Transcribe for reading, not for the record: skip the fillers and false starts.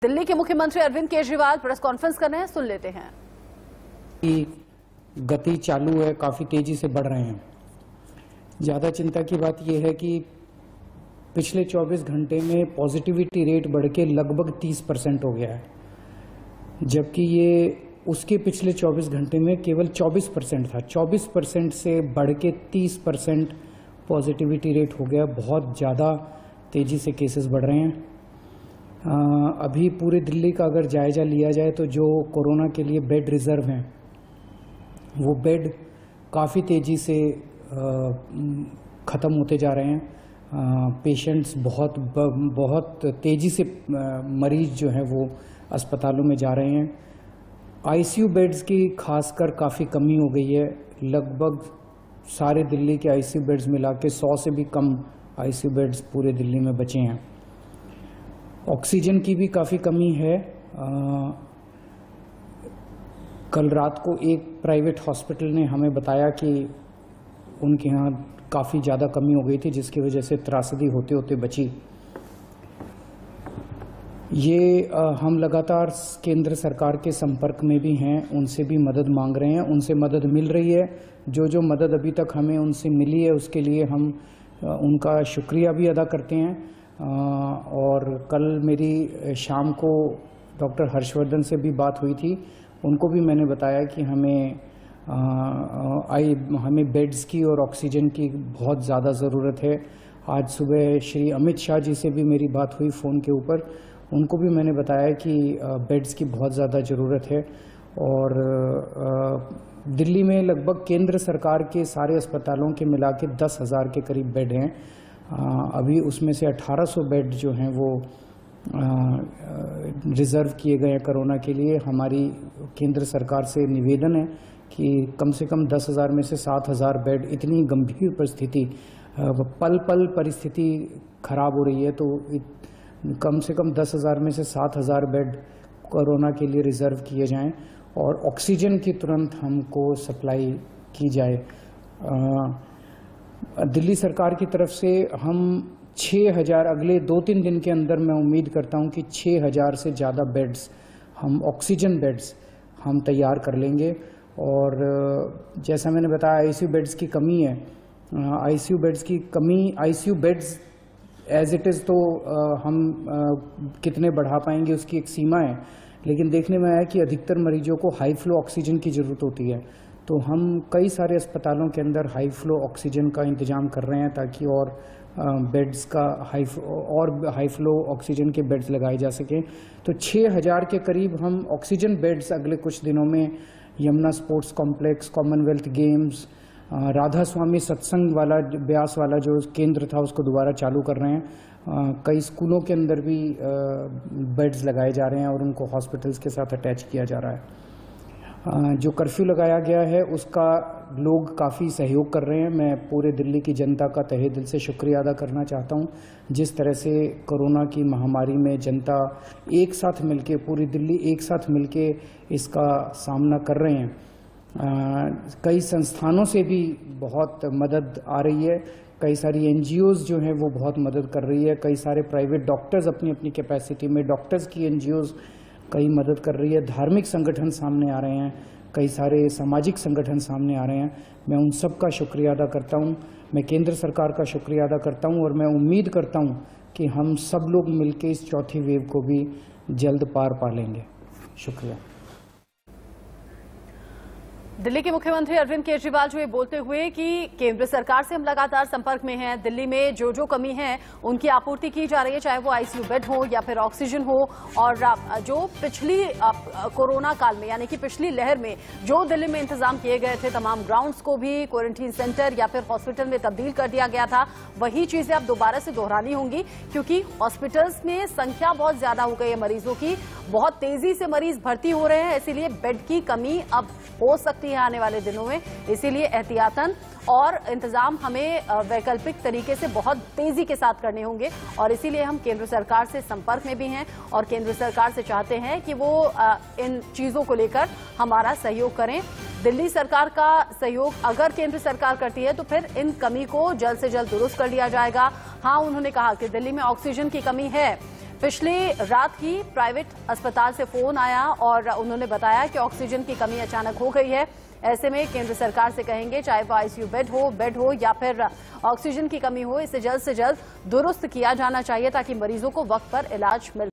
दिल्ली के मुख्यमंत्री Arvind Kejriwal press conference कर रहे हैं, सुन लेते हैं। गति चालू है, काफी तेजी से बढ़ रहे हैं। ज्यादा चिंता की बात यह है कि पिछले 24 घंटे में पॉजिटिविटी रेट बढ़ के लगभग 30% हो गया है, जबकि ये उसके पिछले 24 घंटे में केवल 24% था। 24% से बढ़ के 30% पॉजिटिविटी रेट हो गया। बहुत ज़्यादा तेजी से केसेस बढ़ रहे हैं। अभी पूरे दिल्ली का अगर जायजा लिया जाए तो जो कोरोना के लिए बेड रिजर्व हैं वो बेड काफ़ी तेज़ी से ख़त्म होते जा रहे हैं। पेशेंट्स बहुत तेज़ी से मरीज जो हैं वो अस्पतालों में जा रहे हैं। आईसीयू बेड्स की खासकर काफ़ी कमी हो गई है। लगभग सारे दिल्ली के आईसीयू बेड्स मिला के 100 से भी कम आईसीयू बेड्स पूरे दिल्ली में बचे हैं। ऑक्सीजन की भी काफ़ी कमी है। कल रात को एक प्राइवेट हॉस्पिटल ने हमें बताया कि उनके यहाँ काफ़ी ज़्यादा कमी हो गई थी, जिसकी वजह से त्रासदी होते होते बची। ये हम लगातार केंद्र सरकार के संपर्क में भी हैं, उनसे भी मदद मांग रहे हैं, उनसे मदद मिल रही है। जो मदद अभी तक हमें उनसे मिली है उसके लिए हम उनका शुक्रिया भी अदा करते हैं। और कल मेरी शाम को डॉक्टर हर्षवर्धन से भी बात हुई थी। उनको भी मैंने बताया कि हमें बेड्स की और ऑक्सीजन की बहुत ज़्यादा ज़रूरत है। आज सुबह श्री अमित शाह जी से भी मेरी बात हुई फ़ोन के ऊपर। उनको भी मैंने बताया कि बेड्स की बहुत ज़्यादा ज़रूरत है। और दिल्ली में लगभग केंद्र सरकार के सारे अस्पतालों के मिला के 10,000 के करीब बेड हैं। अभी उसमें से 1800 बेड जो हैं वो रिज़र्व किए गए हैं कोरोना के लिए। हमारी केंद्र सरकार से निवेदन है कि कम से कम 10,000 में से 7,000 बेड, इतनी गंभीर परिस्थिति, पल पल परिस्थिति खराब हो रही है, तो कम से कम 10,000 में से 7,000 बेड कोरोना के लिए रिज़र्व किए जाएं और ऑक्सीजन की तुरंत हमको सप्लाई की जाए। दिल्ली सरकार की तरफ से हम 6,000 अगले 2-3 दिन के अंदर मैं उम्मीद करता हूं कि 6,000 से ज़्यादा बेड्स, हम ऑक्सीजन बेड्स हम तैयार कर लेंगे। और जैसा मैंने बताया आईसीयू बेड्स की कमी है। आईसीयू बेड्स की कमी, ICU beds as it is तो हम कितने बढ़ा पाएंगे उसकी एक सीमा है, लेकिन देखने में आया कि अधिकतर मरीजों को हाई फ्लो ऑक्सीजन की ज़रूरत होती है। तो हम कई सारे अस्पतालों के अंदर हाई फ्लो ऑक्सीजन का इंतजाम कर रहे हैं ताकि और बेड्स का हाई फ्लो ऑक्सीजन के बेड्स लगाए जा सकें। तो 6,000 के करीब हम ऑक्सीजन बेड्स अगले कुछ दिनों में Yamuna sports complex, Commonwealth Games, Radha Soami Satsang वाला ब्यास वाला जो केंद्र था उसको दोबारा चालू कर रहे हैं। कई स्कूलों के अंदर भी बेड्स लगाए जा रहे हैं और उनको हॉस्पिटल्स के साथ अटैच किया जा रहा है। जो कर्फ्यू लगाया गया है उसका लोग काफ़ी सहयोग कर रहे हैं। मैं पूरे दिल्ली की जनता का तहे दिल से शुक्रिया अदा करना चाहता हूं। जिस तरह से कोरोना की महामारी में जनता एक साथ मिलके, पूरी दिल्ली एक साथ मिलके इसका सामना कर रहे हैं। कई संस्थानों से भी बहुत मदद आ रही है। कई सारी एनजीओज़ जो हैं वो बहुत मदद कर रही है। कई सारे प्राइवेट डॉक्टर्स अपनी अपनी कैपेसिटी में, डॉक्टर्स की एनजीओज़ कई मदद कर रही है। धार्मिक संगठन सामने आ रहे हैं, कई सारे सामाजिक संगठन सामने आ रहे हैं। मैं उन सब का शुक्रिया अदा करता हूं। मैं केंद्र सरकार का शुक्रिया अदा करता हूं और मैं उम्मीद करता हूं कि हम सब लोग मिलकर इस चौथी वेव को भी जल्द पार पा लेंगे। शुक्रिया। दिल्ली के मुख्यमंत्री अरविंद केजरीवाल जो ये बोलते हुए कि केंद्र सरकार से हम लगातार संपर्क में हैं, दिल्ली में जो कमी है उनकी आपूर्ति की जा रही है, चाहे वो आईसीयू बेड हो या फिर ऑक्सीजन हो। और जो पिछली कोरोना काल में यानी कि पिछली लहर में जो दिल्ली में इंतजाम किए गए थे, तमाम ग्राउंड्स को भी क्वारंटीन सेंटर या फिर हॉस्पिटल में तब्दील कर दिया गया था, वही चीजें अब दोबारा से दोहरानी होंगी, क्योंकि हॉस्पिटल्स में संख्या बहुत ज्यादा हो गई है मरीजों की, बहुत तेजी से मरीज भर्ती हो रहे हैं, इसीलिए बेड की कमी अब हो सकती है आने वाले दिनों में। इसीलिए एहतियातन और इंतजाम हमें वैकल्पिक तरीके से बहुत तेजी के साथ करने होंगे। और इसीलिए हम केंद्र सरकार से संपर्क में भी हैं और केंद्र सरकार से चाहते हैं कि वो इन चीजों को लेकर हमारा सहयोग करें। दिल्ली सरकार का सहयोग अगर केंद्र सरकार करती है तो फिर इन कमी को जल्द से जल्द दुरुस्त कर लिया जाएगा। हाँ, उन्होंने कहा कि दिल्ली में ऑक्सीजन की कमी है, पिछली रात ही प्राइवेट अस्पताल से फोन आया और उन्होंने बताया कि ऑक्सीजन की कमी अचानक हो गई है। ऐसे में केंद्र सरकार से कहेंगे, चाहे वो आईसीयू बेड हो या फिर ऑक्सीजन की कमी हो, इसे जल्द से जल्द दुरुस्त किया जाना चाहिए ताकि मरीजों को वक्त पर इलाज मिल